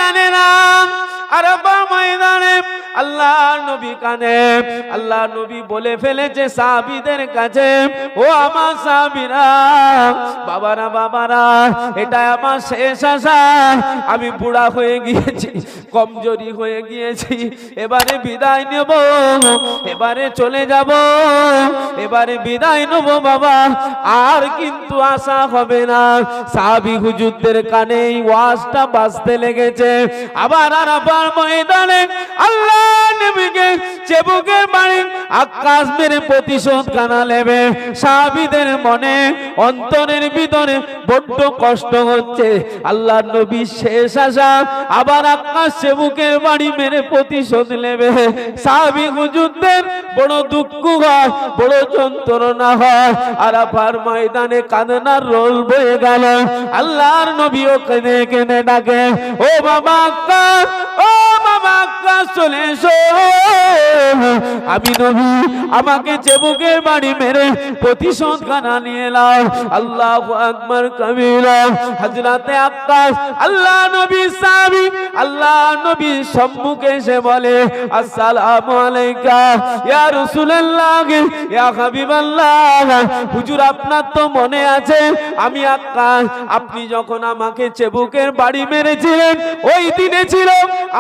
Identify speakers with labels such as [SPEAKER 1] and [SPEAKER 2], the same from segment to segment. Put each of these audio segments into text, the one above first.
[SPEAKER 1] কানে না, আরাফার ময়দানে আল্লাহ নবী কানে। আল্লাহ নবী বলে ফেলেছে সাহাবীদের কাছে, ও আমার সাহাবীরা, বাবারা বাবারা, এটা আমার শেষ আশা। আমি বুড়া হয়ে গিয়েছি, কমজোরি হয়ে গিয়েছি, এবারে বিদায় নেব, এবারে চলে যাব, এবারে বিদায় নেব বাবা, আর কিন্তু আশা হবে না। সাহাবী হুজুরদের কানে এই ওয়াজটা বাজতে লেগেছে। আবার আরাফার ময়দানে আল্লাহ নবীকে চিবুকের বাড়ি আকাশ মেরে প্রতিশোধ কানা নেবে। সাহাবীদের মনে অন্তরের ভিতরে বড্ড কষ্ট হচ্ছে। আল্লাহ নবী শেষ আশা, আবার আকাশ চিবুকের বাড়ি মেরে প্রতিশোধ নেবে। সাহাবী হুজুরদের বড় দুঃখ হয়, বড় যন্ত্রণা হয়। আরাফার ময়দানে কান্নার রোল বয়ে গেল। আল্লাহর নবীও কেঁদে কেঁদে ডাকে, ও বাবা আকাশ, ও বাবা আকাশ, চলে এসো। আমি নবী, আমাকে চিবুকের বাড়ি মেরে প্রতিশোধ খানা নিয়ে নাও। আল্লাহু আকবার কবীরা। হযরতে আকাশ আল্লাহ নবী সাহাবী, আল্লাহ নবী সম্মুখে এসে বলে, আসসালামু আলাইকা ইয়া রাসূলুল্লাহ, ইয়া হাবিবাল্লাহ। হুজুর, আপনার তো মনে আছে আমি আকাশ, আপনি যখন আমাকে চিবুকের বাড়ি মেরেছিলেন, ওই দিনে ছিল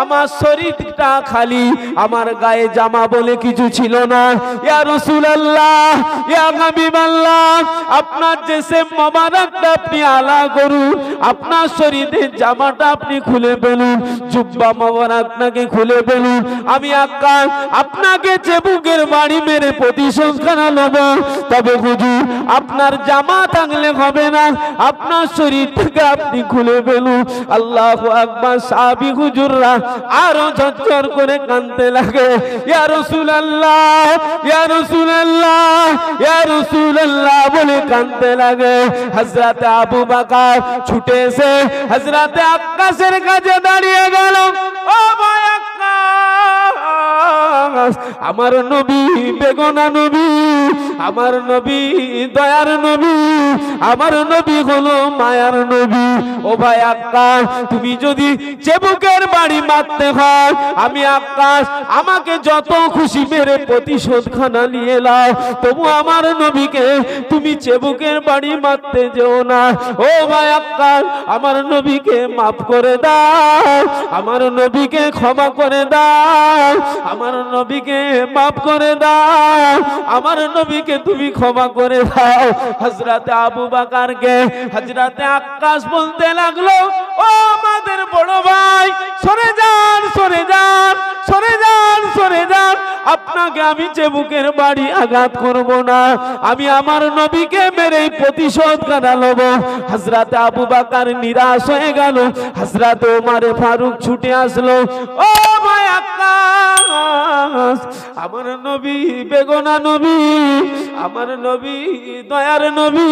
[SPEAKER 1] আমার শরীরটা খালি, আমার গায়ে জামা বলে কিছু ছিল না। ইয়া রাসূলুল্লাহ, ইয়া হাবিবাল্লাহ, আপনার যে সে মোবারকটা আপনি আলা করুন, আপনার শরীরের জামাটা আপনি খুলে ফেলুন, জুব্বা মোবারকটাকে খুলে ফেলুন। আমি আকাশ আপনাকে চিবুকের বাড়ি মেরে প্রতিশোধ খানা নেব। তবে হুজুর, আপনার জামা থাকলে হবে না, আপনার শরীরটাকে আপনি খুলে ফেলুন। আল্লাহু আকবার। সাহাবী হুজুররা আরো ঝরঝর করে কাঁদতে লাগে, ইয়া রাসূলুল্লাহ, ইয়া রাসূলুল্লাহ, ইয়া রাসূলুল্লাহ বলে কাঁদতে লাগে। হযরত আবু বকর ছুটে এসে হযরতে আক্কাসের কাছে দাঁড়িয়ে গেল, ও ভাই আক্কাস, আমার নবী বেগনা নবী, আমার নবী দয়ার নবী, আমার নবী হলো মায়ার নবী। ও ভাই আক্কাস, তুমি যদি চিবুকের বাড়ি মারতে হয়, আমি আক্কাস, আমাকে যত খুশি মেরে প্রতিশোধ খানা নিয়ে নাও, তবু আমার নবীকে তুমি চিবুকের বাড়ি মারতে যেও না। ও ভাই আক্কাস, আমার নবীকে মাফ করে দাও, আমার নবীকে ক্ষমা করে দাও, আমার নবীকে মাফ করে দাও, আমার নবীকে তুমি ক্ষমা করে দাও। হযরতে আবু বকরকে হযরতে আক্কাস বলতে লাগলো, ও আমাদের বড় ভাই, সরে যান, সরে যান, সরে যান, সরে যান, আপনাকে আমি চিবুকের বাড়ি আঘাত করব না, আমি আমার নবীকে মেরে প্রতিশোধ কানা নেব। হযরতে আবু বকর নিরাশ হয়ে গেল। হযরতে ওমর ফারুক ছুটে আসলো, ও ভাই আক্কাস, আমার নবী বেগনা নবী, আমার নবী দয়ার নবী,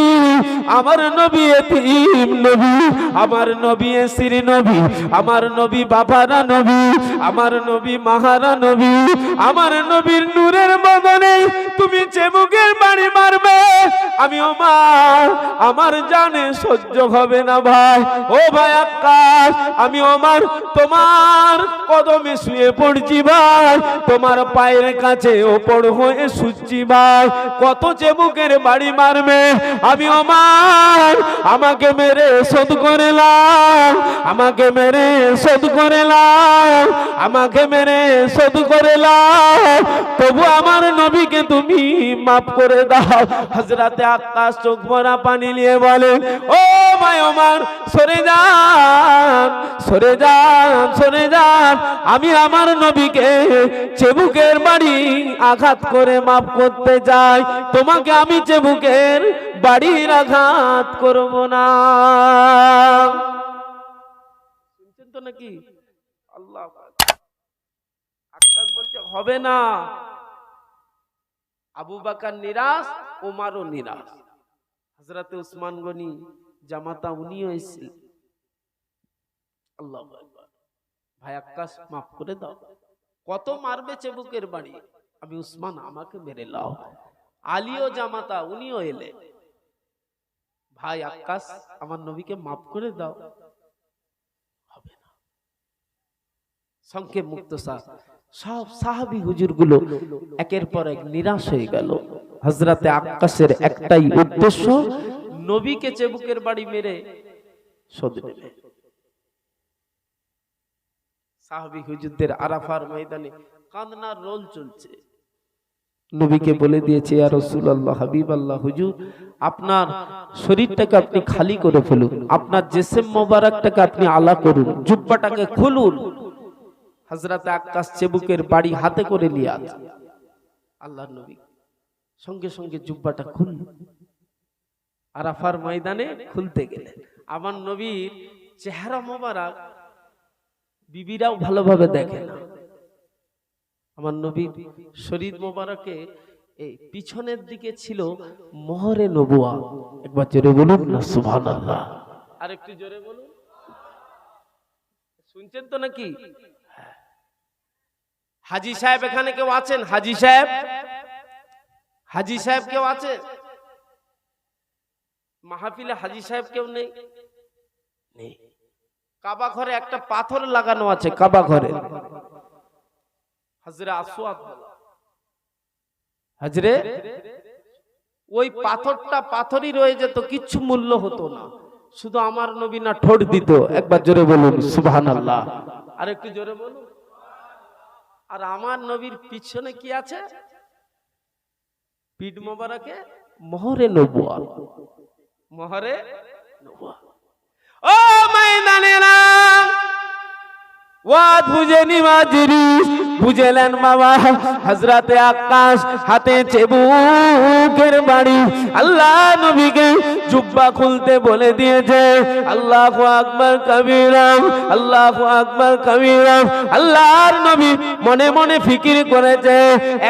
[SPEAKER 1] আমার নবী এতিম নবী, আমার নবী এসির নবী, আমার নবী বাবারা নবী, আমার নবী মাহারা নবী, আমার নবীর নূরের বদনে তুমি চিবুকের বাড়ি মারবে, আমি ওমর, আমার জানে সহ্য হবে না ভাই। ও ভাই আক্কাস, আমি ওমর তোমার কদমে শুয়ে পড়ছি ভাই, তোমার পায়ের কাছে ওপর হয়ে শুচ্ছি ভাই, কত চিবুকের বাড়ি মারবে, আমি ওমর, আমাকে মেরে শোধ করে নাও, আমাকে মেরে শোধ করে নাও, আমাকে মেরে শোধ করে নাও, তবু আমার নবীকে তুমি মাফ করে দাও। হযরতে আক্কাস চোখ ভরা পানি নিয়ে বলে, ও ভাই ওমর, সরে যান, সরে যান, সরে যান, আমি আমার নবীকে চিবুকের বাড়ি আঘাত করে মাফ করতে চাই, তোমাকে আমি চিবুকের বাড়ির আঘাত করব না। শুনছেন তো নাকি? আল্লাহ, আক্কাস বলছে হবে না। আবু বকর নিরাশ, ওমরও নিরাশ। হযরতে উসমান গনি জামাতা উনিও এসেছিলেন। আল্লাহু আকবার। ভাই আক্কাস, মাফ করে দাও, কত মারবে চিবুকের বাড়ি, আমি উসমান, আমাকে মেরে লাও। আলীও জামাতা, উনিও এলে, ভাই আক্কাস, আমার নবীকে মাফ করে দাও। হবে না। সংক্ষেপ মুক্তসার সব সাহাবী হুজুরগুলো একের পর এক নিরাশ হয়ে গেল। হযরতে আক্কাসের একটাই উদ্দেশ্য, নবীকে চেবুকের বাড়ি মেরে শোধ নেবে। সাহাবী হুজুরদের আরাফার ময়দানে কান্নার রোল চলছে। নবীকে বলে দিয়েছে, ইয়া রাসূলুল্লাহ, হাবিবাল্লাহ, হুজুর আপনার শরীরটাকে আপনি খালি করে ফেলুন, আপনার জিসম মোবারকটাকে আপনি আলা করুন, জুব্বাটাকে খুলুন। হযরতে আক্কাস চেবুকের বাড়ি হাতে করে নিয়ে আসে। আল্লাহর নবী সঙ্গে সঙ্গে জুব্বাটা খুললেন। আরাফার ময়দানে খুলতে গেলেন। আমার নবীর চেহারা মোবারক বিবিরাও ভালোভাবে দেখে না। আমার নবীর শরীর মোবারকে এই পিছনের দিকে ছিল মোহরে নবুয়াত। একবার জোরে বলুন না সুবহানাল্লাহ। আর একটু জোরে বলুন। শুনছেন তো নাকি? হাজী সাহেব এখানে কেউ আছেন? হাজী সাহেব, হাজী সাহেব কেউ আছে মাহফিলে? হাজী সাহেব কেউ নেই? নেই। কাবা ঘরে একটা পাথর লাগানো আছে, কাবা ঘরে হাজরে আসওয়াদ, হাজরে, ওই পাথরটা পাথরই রয়ে যেত, কিচ্ছু মূল্য হতো না, শুধু আমার নবী না ঠোঁট দিত। একবার জোরে বলুন সুবহানাল্লাহ। আর একটু জোরে বলুন। আর আমার নবীর পিছনে কি আছে? পিঠ মোবারকে মোহরে নবুয়াত, মোহরে নবুয়াত। ও ময়দানেরা, ওয়াদ বুঝেনি মাজরি, বুঝলেন বাবা। হযরতে আক্কাস হাতে চেবুকের বাড়ি, আল্লাহ নবীকে জুব্বা খুলতে বলে দিয়েছে। আল্লাহু আকবার কবীরা, আল্লাহু আকবার কবীরা। আল্লাহর নবী মনে মনে ফিকির করেছে,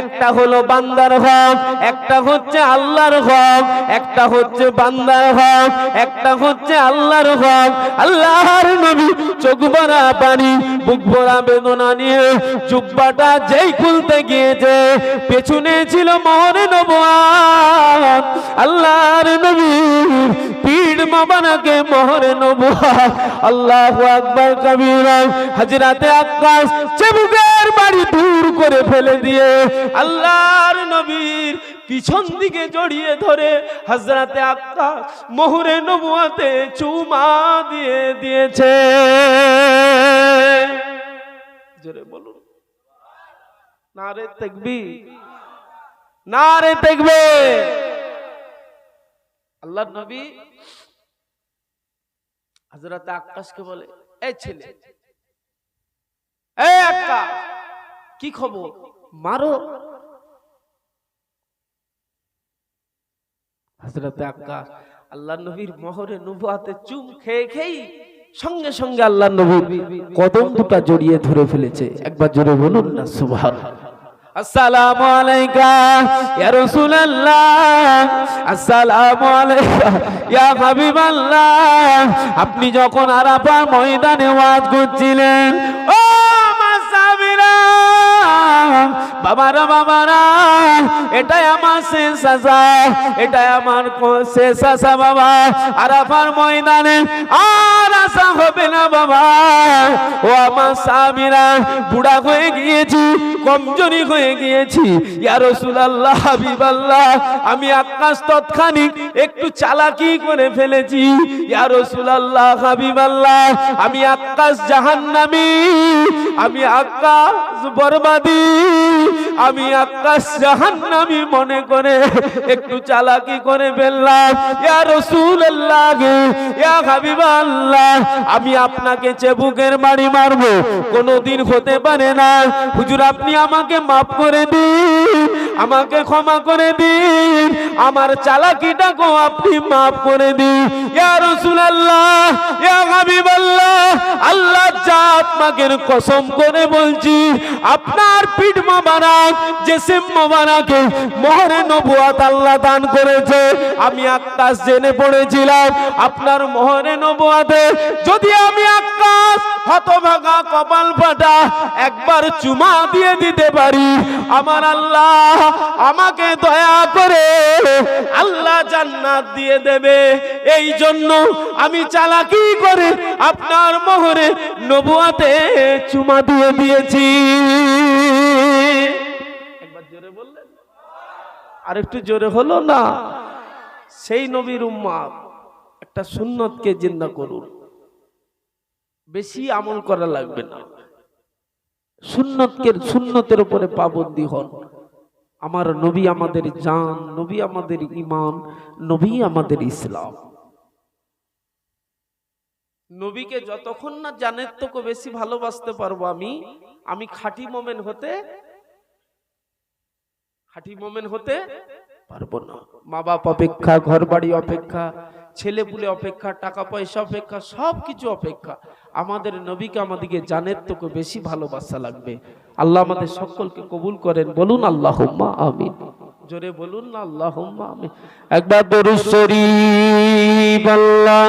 [SPEAKER 1] একটা হলো বান্দার হক, একটা হচ্ছে আল্লাহর হক, একটা হচ্ছে বান্দার হক, একটা হচ্ছে আল্লাহর হক। আল্লাহর নবী চোখ ভরা পানি, বুক ভরা বেদনা নিয়ে জুব্বাটা যেই খুলতে গিয়েছে, পেছনে ছিল মোহরে নবুয়াত। আল্লাহর নবী পিঠ মোবারকে মোহরে নবুয়াত। আল্লাহু আকবার কবীরা। হযরতে আক্কাস চেবুকের বাড়ি দূর করে ফেলে দিয়ে আল্লাহর নবীর পিছন দিকে জড়িয়ে ধরে হযরতে আক্কাস মোহরে নবুয়াতে চুমা দিয়ে দিয়েছে। জোরে বলুন নারে তাকবীর, নারে তাকবীর। আল্লাহর নবী হযরতে আক্কাসকে বলে, এই ছেলে, এই আক্কাস, কি খবর, মারো। হযরতে আক্কাস আল্লাহর নবীর মোহরে নবুয়াতে চুম খেয়ে খেয়ে সঙ্গে সঙ্গে আল্লাহর নবীর কদম দুটো জড়িয়ে ধরে ফেলেছে। একবার জোরে বলুন না সুবহানাল্লাহ। আসসালামু আলাইকা ইয়া রাসূলুল্লাহ, আসসালামু আলাইকা ইয়া হাবিবাল্লাহ। আপনি যখন আরাফা ময়দানে ওয়াজ করছিলেন, ও মাসাবিরা, বাবারা বাবারা, এটাই আমার শেষ আশা, এটাই আমার শেষ আশা বাবা। আরাফার ময়দানে আর আশা হবে না বাবা। ও আমার সাহাবীরা, বুড়া হয়ে গিয়েছি, কমজোরি হয়ে গিয়েছি। ইয়া রাসূলুল্লাহ, হাবিবাল্লাহ, আমি আক্কাস তৎক্ষণিক একটু চালাকি করে ফেলেছি। ইয়া রাসূলুল্লাহ, হাবিবাল্লাহ, আমি আক্কাস জাহান্নামী, আমি আক্কাস বরবাদী, আমি আক্কাস জাহান্নামী মনে করে একটু চালাকি করে ফেললাম। ইয়া রাসূলুল্লাহ, ইয়া হাবিবাল্লাহ, আমি আপনাকে চেবুকের বাড়ি মারবো কোনোদিন হতে পারে না। হুজুর আপনি আমাকে মাফ করে দিন, আমাকে ক্ষমা করে দিন, আমার চালাকিটাকে আপনি মাফ করে দিন। ইয়া রাসূলুল্লাহ, ইয়া হাবিবাল্লাহ, আল্লাহ জাত মাগের কসম করে বলছি, আপনার পিঠ মোবারক, জিসম মোবারকে মোহরে নবুয়াত আল্লাহ দান করেছে। আমি আক্কাস জেনে পড়েছিলাম আপনার মোহরে নবুয়াতে যদি আমি আক্কাস হতভাগা বা কপাল ফাটা একবার চুমা দিয়ে দিতে পারি, আমার আল্লাহ আমাকে দয়া করে আল্লাহ জান্নাত দিয়ে দেবে। এই জন্য আমি চালাকি করে আপনার মোহরে নবুয়াতে চুমা দিয়ে দিয়েছি। একবার জোরে বললেন, আর একটু জোরে হলো না? সেই নবীর উম্মত একটা সুন্নতকে জিন্দা করুন, বেশি আমল করা লাগবে না, সুন্নতের উপরে পাবন্দী হন। আমার নবী আমাদের জান, নবী আমাদের ঈমান, নবী আমাদের ইসলাম। নবীকে যতক্ষণ না জানের থেকে বেশি ভালোবাসতে পারবো আমি খাঁটি মোমেন হতে পারবো না। মা বাপ অপেক্ষা, ঘর বাড়ি অপেক্ষা, ছেলে পুলে অপেক্ষা, টাকা পয়সা অপেক্ষা, সবকিছু অপেক্ষা আমাদের নবীকে আমাদেরকে জানের থেকে বেশি ভালোবাসা লাগবে। আল্লাহ আমাদের সকলকে কবুল করেন, বলুন আল্লাহুম্মা আমিন। জোরে বলুন না আল্লাহুম্মা আমিন। একবার দরুদ শরীফ আল্লাহ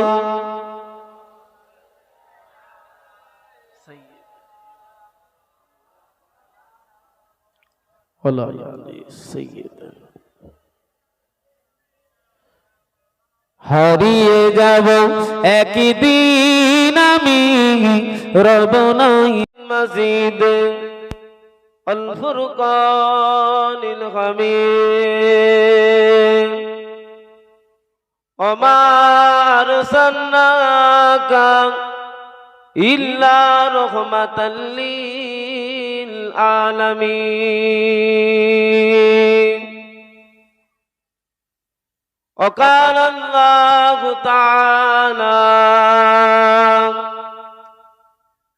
[SPEAKER 1] হারিয়ে যাব একদিন আমি রবনাই মসজিদ আল ফুরকানিল হামিদ ওমার সান্নাকা ইল্লা রাহমাতাল লিল আলামিন। وقال الله تعالى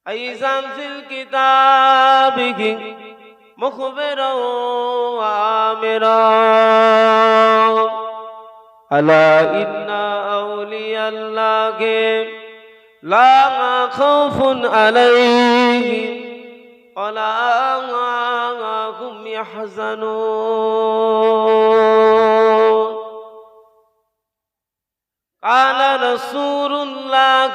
[SPEAKER 1] أيضا في الكتاب مخبرا وآمرا ألا إن أولياء الله لا خوف عليهم ولا هم يحزنون قال رسول الله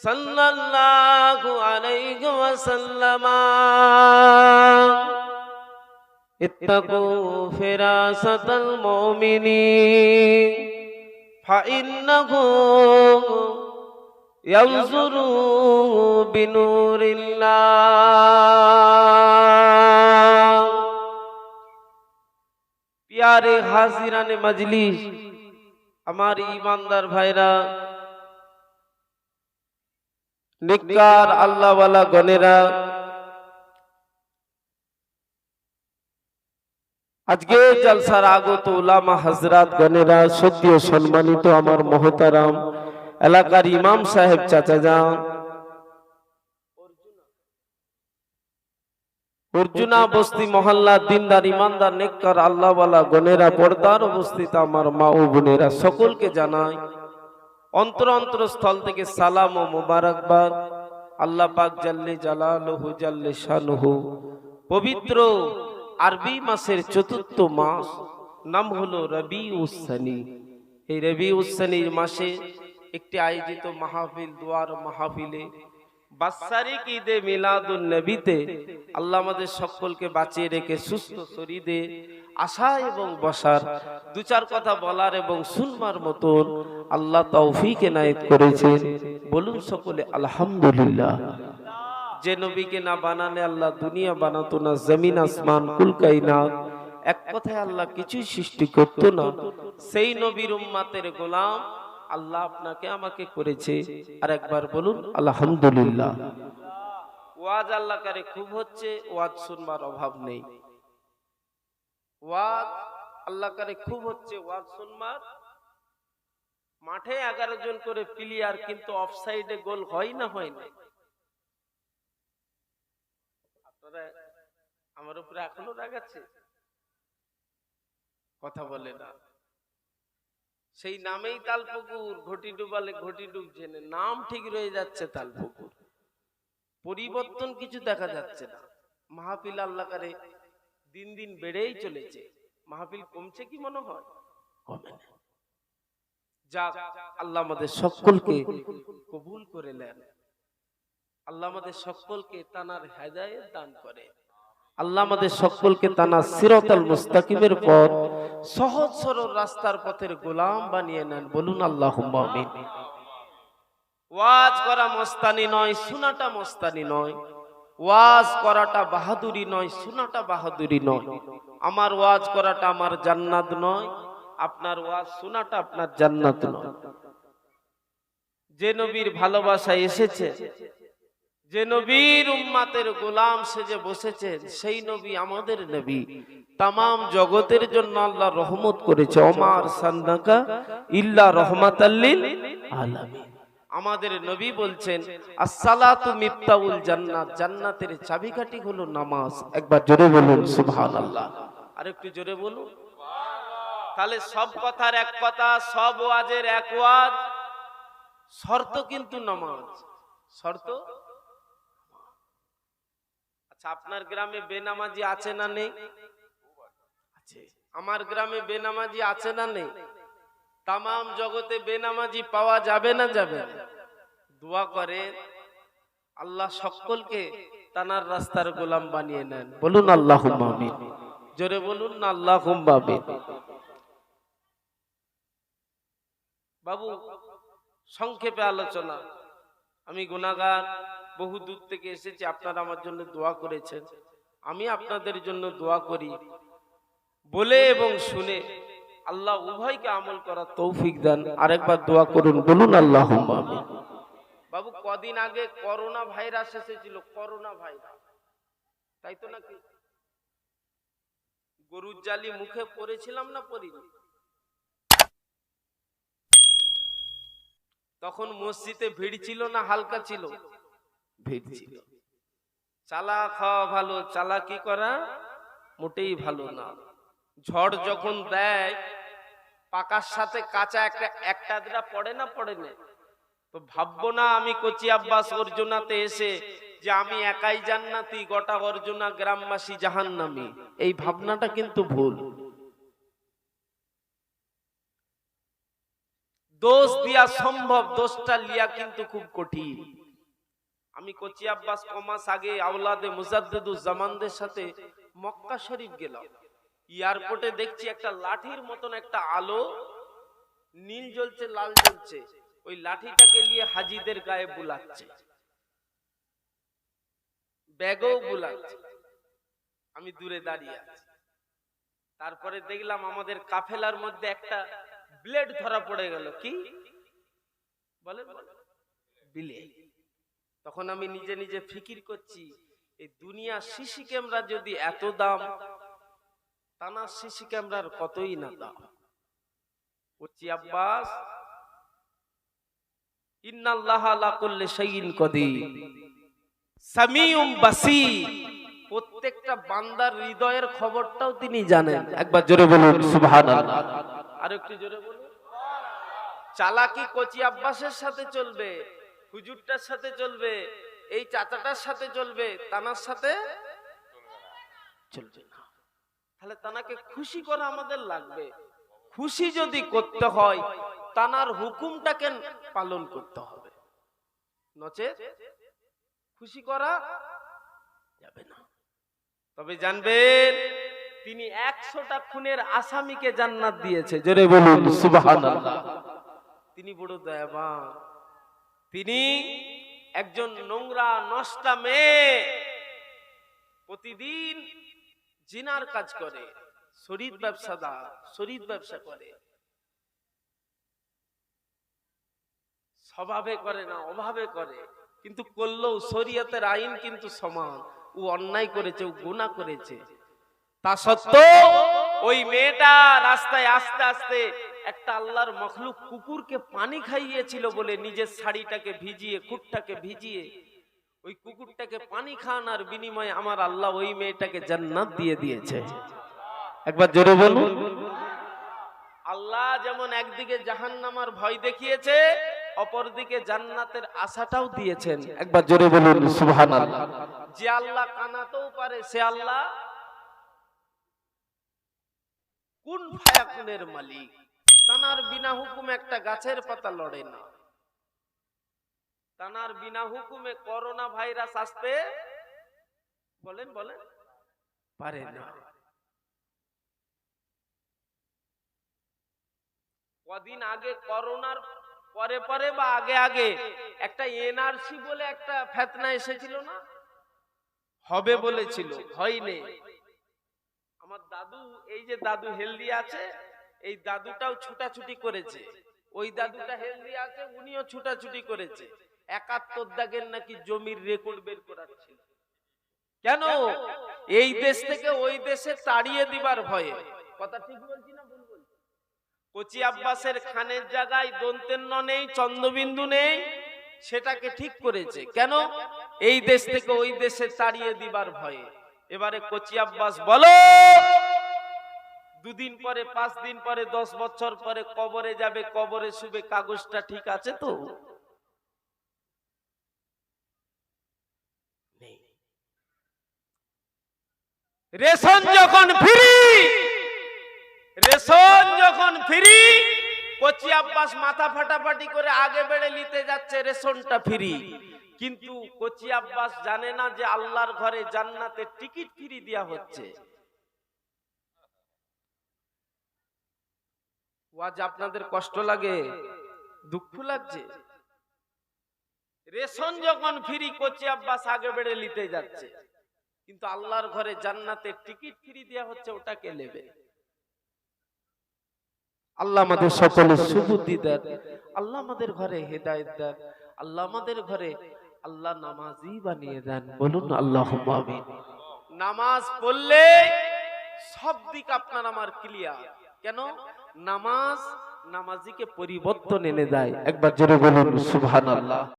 [SPEAKER 1] صلى الله عليه وسلم اتقوا فراسة المؤمنين فإنه ينظر بنور الله। प्यारे हाजिरान मजलिस, আমার ঈমানদার ভাইরা, নেককার আল্লাহওয়ালা গণেরা, আজকে জলসার আগত উলামা হযরত গণেরা, সত্য সম্মানিত আমার মহতারাম এলাকার ইমাম সাহেব চাচাজান, অর্জুনা বস্তি মহল্লা দিনদার ইমানদার নেককার আল্লাহওয়ালা গণেরা, পর্দার অবস্থিত আমার মা ও বোনেরা, সকলকে জানাই অন্তর স্থল থেকে সালাম ও মোবারকবাদ। আল্লাহ পাক জাল্লে জালালুহু জাল্লে শানুহু পবিত্র আরবি মাসের চতুর্থ মাস, নাম হলো রবিউস সানি। এই রবিউস সানির মাসে একটি আয়োজিত মাহফিল, দুয়ার মাহফিলে বাৎসরিক ঈদে মিলাদুন নবীতে আল্লাহ আমাদের সকলকে বাঁচিয়ে রেখে সুস্থ শরীরে আশা এবং বসার দু চার কথা বলার এবং শুনবার মতন আল্লাহ তৌফিক এনায়েত করেছেন। বলুন সকলে আলহামদুলিল্লাহ। যে নবীকে না বানালে আল্লাহ দুনিয়া বানাতো না, জমিন আসমান কুল কায়নাত, এক কথায় আল্লাহ কিছুই সৃষ্টি করতো না, সেই নবীর উম্মতের গোলাম আল্লাহ আপনাকে আমাকে করেছে। আর একবার বলুন আলহামদুলিল্লাহ। ওয়াজ আল্লাহ কারে খুব হচ্ছে, ওয়াজ শুনবার অভাব নেই। ওয়াজ আল্লাহ কারে খুব হচ্ছে, ওয়াজ শুনবার। মাঠে 11 জন করে প্লেয়ার, কিন্তু অফসাইডে গোল হয় না, হয় না? আপনারা আমার উপরে এখনো রাগাচ্ছে, কথা বলে না। সেই নামেই তালপুকুর, ঘটি ডুবালে ঘটি ডুবছে না, নাম ঠিক রয়ে যাচ্ছে তালপুকুর, পরিবর্তন কিছু দেখা যাচ্ছে না। মাহফিল আল্লাহ করে দিন দিন বেড়েই চলেছে, মাহফিল কমছে কি মনে হয়? কমে না। যাক, আল্লাহ আমাদের সকলকে কবুল করে নেন। আল্লাহ আমাদের সকলকে তানার হেদায়েত দান করে। আল্লাহ আমাদের সকলকে তানার সিরাতাল মুস্তাকিমের পথ, সহজ সরল রাস্তার পথের গোলাম বানিয়ে নেন। বলুন আল্লাহুম্মা আমিন। ওয়াজ করা মস্তানি নয়, শোনাটা মস্তানি নয়। ওয়াজ করাটা বাহাদুরি নয়, শোনাটা বাহাদুরি নয়। আমার ওয়াজ করাটা আমার জান্নাত নয়, আপনার ওয়াজ শোনাটা আপনার জান্নাত নয়। যে নবীর ভালোবাসায় এসেছে, যে নবীর উম্মতের গোলাম সেজে বসেছেন, সেই নবী আমাদের নবী। তামাম জগতের জন্য আল্লাহ রহমত করেছে। ওমার সান্নাকা ইল্লা রাহমাতাল লিল আলামিন। আমাদের নবী বলছেন আসসালাতু মিফতাহুল জান্নাত, জান্নাতের চাবিকাঠি হলো নামাজ। একবার জোরে বলুন সুবহানাল্লাহ। আর একটু জোরে বলুন সুবহানাল্লাহ। তাহলে সব কথার এক কথা, সব ওয়াজের এক ওয়াজ, শর্ত কিন্তু নামাজ। শর্ত। আচ্ছা, আপনার গ্রামে বেনামাজি আছে না নেই? আছে। আমার গ্রামে বেনামাজি আছে না নেই? তামাম জগতে বেনামাজি পাওয়া যাবে না যাবে না? দোয়া করে আল্লাহ সকলকে তানার রাস্তার গোলাম বানিয়ে নেন। বলুন আল্লাহুম্মা আমিন। জোরে বলুন না আল্লাহুম্মা আমিন। বাবু, সংক্ষেপে আলোচনা। আমি গুনাহগার, বহু দূর থেকে এসেছি, আপনারা আমার জন্য দোয়া করেছেন, আমি আপনাদের জন্য দোয়া করি। বলে এবং শুনে আল্লাহ উভয়কে আমল করার তৌফিক দেন। আরেকবার দোয়া করুন। বলুন আল্লাহুম্মা আমিন। বাবু, কদিন আগে করোনা ভাইরাস এসেছিল, করোনা ভাইরাস, তাই তো নাকি? গরুর জালি মুখে পড়েছিলাম না পড়িনি? তখন মসজিদে ভিড় ছিল না হালকা ছিল? ভিড় ছিল। চালা খাওয়া ভালো, চালাকি করা মোটেই ভালো না। ঝড় যখন দেয়, পাকার সাথে কাঁচা একটা দিরা পড়ে না, পড়ে না? তো ভাববো না আমি কচি আব্বাস অর্জুনাতে এসে যে আমি একাই জান্নাতি, গোটা অর্জুনা গ্রামবাসী জাহান্নামী। এই ভাবনাটা কিন্তু ভুল। দোষ দিয়া সম্ভব, দোষটা লিয়া কিন্তু খুব কঠিন। আমি কচি আব্বাস কমাস আগে আওলাদে মুজাদ্দিদুজ জামানদের সাথে মক্কা শরীফ গেলাম। এয়ারপোর্টে দেখছি একটা লাঠির মতন একটা আলো, নীল জ্বলছে, লাল জ্বলছে, ওই লাঠিটাকে নিয়ে হাজিদের গায়ে বুলাচ্ছে, ব্যাগও বুলাচ্ছে। আমি দূরে দাঁড়িয়ে আছি। তারপরে দেখলাম আমাদের কাফেলার মধ্যে একটা ব্লেড ধরা পড়ে গেল। কি বলে? বিলেট। তখন আমি নিজে নিজে ফিকির করছি, এই দুনিয়া সিসি ক্যামেরা যদি এত দাম, টানা সিসি ক্যামেরার কতই না দাম। কচি আব্বাস, ইন্নাল্লাহা আলা কুল্লি শাইইন কাদির, সামিউম বাসীর। প্রত্যেকটা বান্দার হৃদয়ের খবরটাও তিনি জানেন। একবার জোরে বলুন সুবহানাল্লাহ। আর একটু জোরে বলুন। চালাকি কচি আব্বাসের সাথে চলবে, হুজুরটার সাথে চলবে, এই চাচাটার সাথে চলবে, তানার সাথে চলবে না। তাহলে তানাকে খুশি করা আমাদের লাগবে। খুশি যদি করতে হয়, তানার হুকুমটাকে পালন করতে হবে, নচেত খুশি করা যাবে না। তবে জানবেন, তিনি 100টা খুনের আসামিকে জান্নাত দিয়েছে। জোরে বলুন সুবহানাল্লাহ। তিনি বড় দয়াবান। তিনি একজন নোংরা নষ্টা মেয়ে প্রতিদিন জিনার কাজ করে, শরীর ব্যবসাদার, শরীর ব্যবসা করে, স্বভাবে করে না, অভাবে করে, কিন্তু করলেও শরীয়তের আইন কিন্তু সমান। ও অন্যায় করেছে, ও গুনাহ করেছে, তা সত্ত্বেও ওই মেয়েটা রাস্তায় আস্তে আস্তে একটা আল্লাহর মখলুক কুকুরকে পানি খাইয়েছিল বলে নিজের শাড়িটাকে ভিজিয়ে, কুটটাকে ভিজিয়ে ওই কুকুরটাকে পানি খাওয়ানোর বিনিময়ে আমার আল্লাহ ওই মেয়েটাকে জান্নাত দিয়ে দিয়েছে। একবার জোরে বলুন। আল্লাহ যেমন একদিকে জাহান্নামের ভয় দেখিয়েছে, অপরদিকে জান্নাতের আশাটাও দিয়েছেন। একবার জোরে বলুন সুবহানাল্লাহ। যে আল্লাহ কানাতেও পারে, সে আল্লাহ কুন ফায়াকুনের মালিক। তানার বিনা হুকুমে একটা গাছের পাতা লড়ে না। তানার বিনা হুকুমে করোনা ভাইরাস আসতে বলেন বলেন পারে না। কদিন আগে করোনার পরে পরে বা আগে আগে একটা এনআরসি বলে একটা ফেতনা এসেছিল না, হবে বলেছিল, হয়নি। আমার দাদু, এই যে দাদু হেলদি আছে, এই দাদুটাও ছুটাছুটি করেছে, ওই দাদুটা হেলদি আছে, উনিও ছুটাছুটি করেছে। 71 দাগের নাকি জমির রেকর্ড বের করাচ্ছিল। কেন? এই দেশ থেকে ওই দেশে তাড়িয়ে দিবার ভয়ে। কথা ঠিক বলছি না ভুল বলছি? কোচি আব্বাসের খানের জায়গায় দন্তেন্ন নেই, চন্দ্রবিন্দু নেই, সেটাকে ঠিক করেছে। কেন? এই দেশ থেকে ওই দেশে তাড়িয়ে দিবার ভয়ে। এবারে কোচি আব্বাস বলো, 2 দিন পরে, 5 দিন পরে, 10 বছর পরে কবরে যাবে, কবরে শুবে, কাগজটা ঠিক আছে তো? রেশন যখন ফ্রি, কোচি আব্বাস মাথা ফাটাফাটি করে আগে বেড়ে নিতে যাচ্ছে রেশনটা ফ্রি। কিন্তু কোচি আব্বাস জানে না যে আল্লাহর ঘরে জান্নাতে টিকিট ফ্রি দেয়া হচ্ছে। ওয়াজ আপনাদের কষ্ট লাগে, দুঃখ লাগছে? রেশন যখন ফ্রি, কোচি আব্বাস আগে বেড়ে নিতে যাচ্ছে, কিন্তু আল্লাহর ঘরে জান্নাতে টিকিট ফ্রি দেয়া হচ্ছে, ওটা কে নেবে? আল্লাহ আমাদের সকলের সুবুদ্ধি দেন, আল্লাহ আমাদের ঘরে হেদায়েত দেন, আল্লাহ আমাদের ঘরে আল্লাহ নামাজি বানিয়ে দেন। বলুন আল্লাহুম্মা আমিন। নামাজ পড়লে সব দিক আপনার আমার ক্লিয়ার। কেন? নামাজ নামাজিকে পরিবর্তন এনে দেয়। একবার জোরে বলুন সুবহানাল্লাহ।